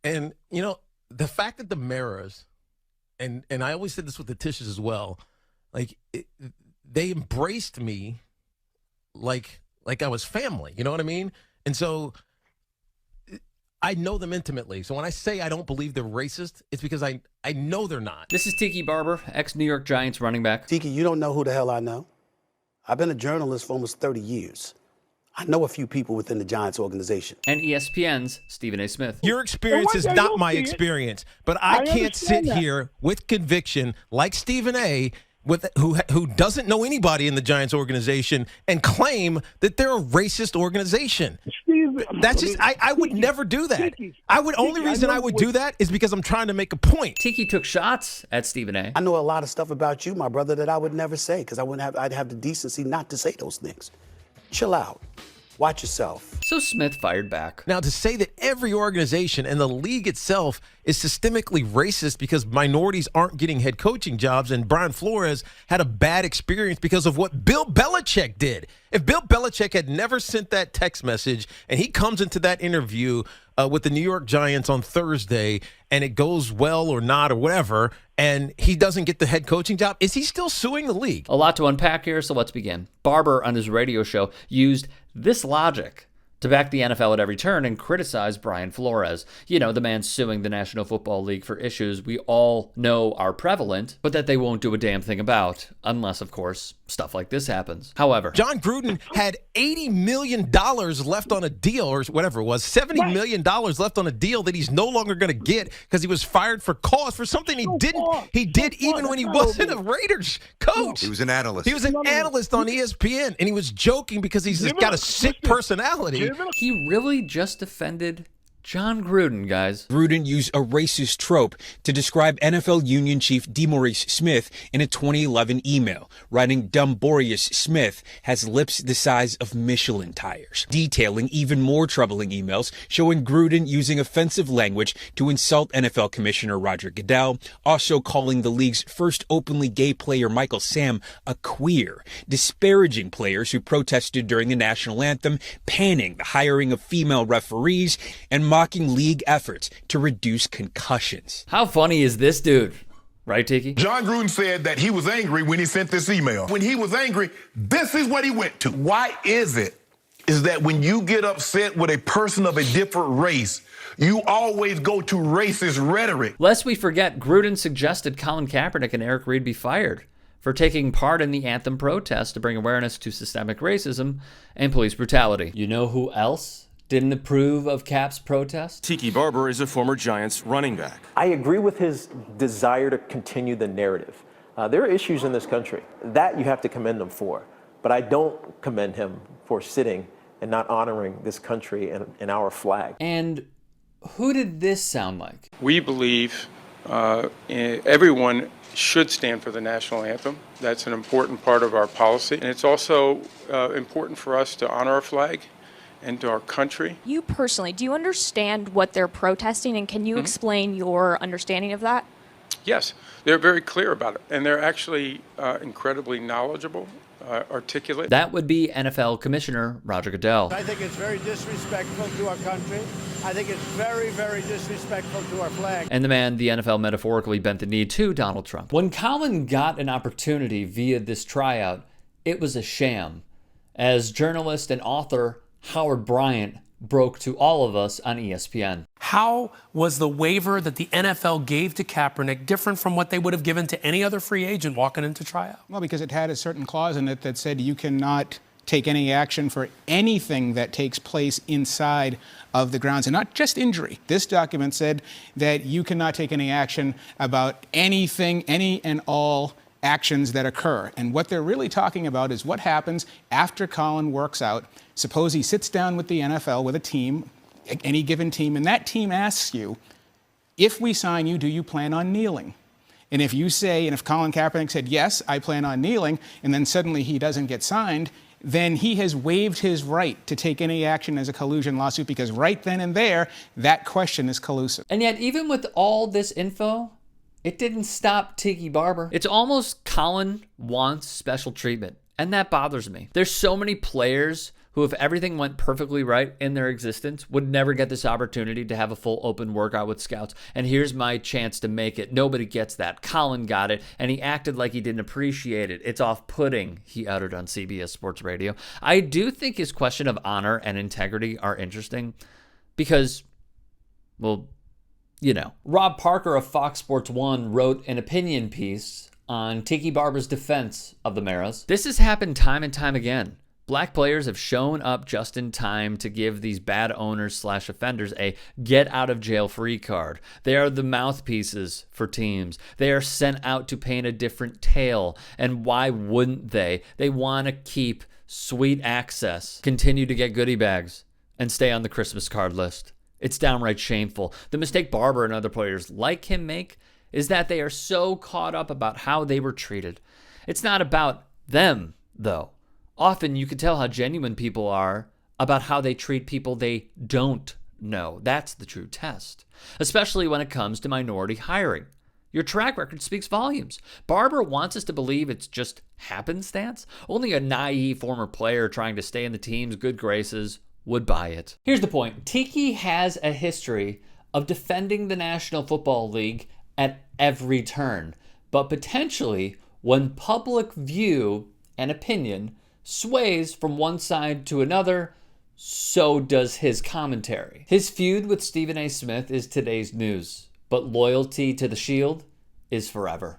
And, the fact that the Maras, and I always said this with the Tishes as well, they embraced me like I was family. You know what I mean? And so I know them intimately. So when I say I don't believe they're racist, it's because I know they're not. This is Tiki Barber, ex-New York Giants running back. Tiki, you don't know who the hell I know. I've been a journalist for almost 30 years. I know a few people within the Giants organization. And ESPN's Stephen A. Smith. Your experience is not my experience, but I can't sit here with conviction like Stephen A., who doesn't know anybody in the Giants organization and claim that they're a racist organization. That's just I would never do that. Only reason I would do that is because I'm trying to make a point. Tiki took shots at Stephen A. I know a lot of stuff about you, my brother, that I would never say because I'd have the decency not to say those things. Chill out. Watch yourself. So Smith fired back. Now, to say that every organization and the league itself is systemically racist because minorities aren't getting head coaching jobs and Brian Flores had a bad experience because of what Bill Belichick did. If Bill Belichick had never sent that text message and he comes into that interview with the New York Giants on Thursday and it goes well or not or whatever, and he doesn't get the head coaching job, is he still suing the league? A lot to unpack here, so let's begin. Barber, on his radio show, used this logic to back the NFL at every turn and criticize Brian Flores. The man suing the National Football League for issues we all know are prevalent, but that they won't do a damn thing about, unless, of course, stuff like this happens. However, Jon Gruden had $80 million left on a deal, or whatever it was, $70 million left on a deal that he's no longer going to get because he was fired for cause for something he did even when he wasn't a Raiders coach. He was an analyst. He was an analyst on ESPN, and he was joking because he's just got a sick personality. He really just offended Jon Gruden, guys. Gruden used a racist trope to describe NFL Union Chief DeMaurice Smith in a 2011 email, writing Dumborius Smith has lips the size of Michelin tires, detailing even more troubling emails showing Gruden using offensive language to insult NFL Commissioner Roger Goodell, also calling the league's first openly gay player Michael Sam a queer, disparaging players who protested during the National Anthem, panning the hiring of female referees, and mocking league efforts to reduce concussions. How funny is this dude? Right, Tiki? Jon Gruden said that he was angry when he sent this email. When he was angry, this is what he went to. Why is that when you get upset with a person of a different race, you always go to racist rhetoric? Lest we forget, Gruden suggested Colin Kaepernick and Eric Reid be fired for taking part in the Anthem protest to bring awareness to systemic racism and police brutality. You know who else didn't approve of Cap's protest? Tiki Barber is a former Giants running back. I agree with his desire to continue the narrative. There are issues in this country that you have to commend him for, but I don't commend him for sitting and not honoring this country and our flag. And who did this sound like? We believe everyone should stand for the national anthem. That's an important part of our policy. And it's also important for us to honor our flag and to our country. You personally, do you understand what they're protesting, and can you explain your understanding of that? Yes, they're very clear about it, and they're actually incredibly knowledgeable, articulate. That would be NFL Commissioner Roger Goodell. I think it's very disrespectful to our country. I think it's very, very disrespectful to our flag. And the man the NFL metaphorically bent the knee to, Donald Trump. When Colin got an opportunity via this tryout, it was a sham, as journalist and author Howard Bryant broke to all of us on ESPN. How was the waiver that the NFL gave to Kaepernick different from what they would have given to any other free agent walking into tryout? Well, because it had a certain clause in it that said you cannot take any action for anything that takes place inside of the grounds, and not just injury. This document said that you cannot take any action about anything, any and all actions that occur. And what they're really talking about is what happens after Colin works out. Suppose he sits down with the NFL, with a team, any given team, and that team asks you, if we sign you, do you plan on kneeling? And if you say, and if Colin Kaepernick said, yes, I plan on kneeling, and then suddenly he doesn't get signed, then he has waived his right to take any action as a collusion lawsuit, because right then and there, that question is collusive. And yet, even with all this info, it didn't stop Tiki Barber. It's almost Colin wants special treatment, and that bothers me. There's so many players who who, if everything went perfectly right in their existence, would never get this opportunity to have a full open workout with scouts. And here's my chance to make it. Nobody gets that. Colin got it, and he acted like he didn't appreciate it. It's off-putting, he uttered on CBS Sports Radio. I do think his question of honor and integrity are interesting because, well, you know, Rob Parker of Fox Sports 1 wrote an opinion piece on Tiki Barber's defense of the Maras. This has happened time and time again. Black players have shown up just in time to give these bad owners / offenders a get-out-of-jail-free card. They are the mouthpieces for teams. They are sent out to paint a different tale. And why wouldn't they? They want to keep sweet access, continue to get goodie bags, and stay on the Christmas card list. It's downright shameful. The mistake Barber and other players like him make is that they are so caught up about how they were treated. It's not about them, though. Often you can tell how genuine people are about how they treat people they don't know. That's the true test, especially when it comes to minority hiring. Your track record speaks volumes. Barber wants us to believe it's just happenstance. Only a naive former player trying to stay in the team's good graces would buy it. Here's the point. Tiki has a history of defending the National Football League at every turn, but potentially when public view and opinion sways from one side to another, so does his commentary. His feud with Stephen A. Smith is today's news, but loyalty to the Shield is forever.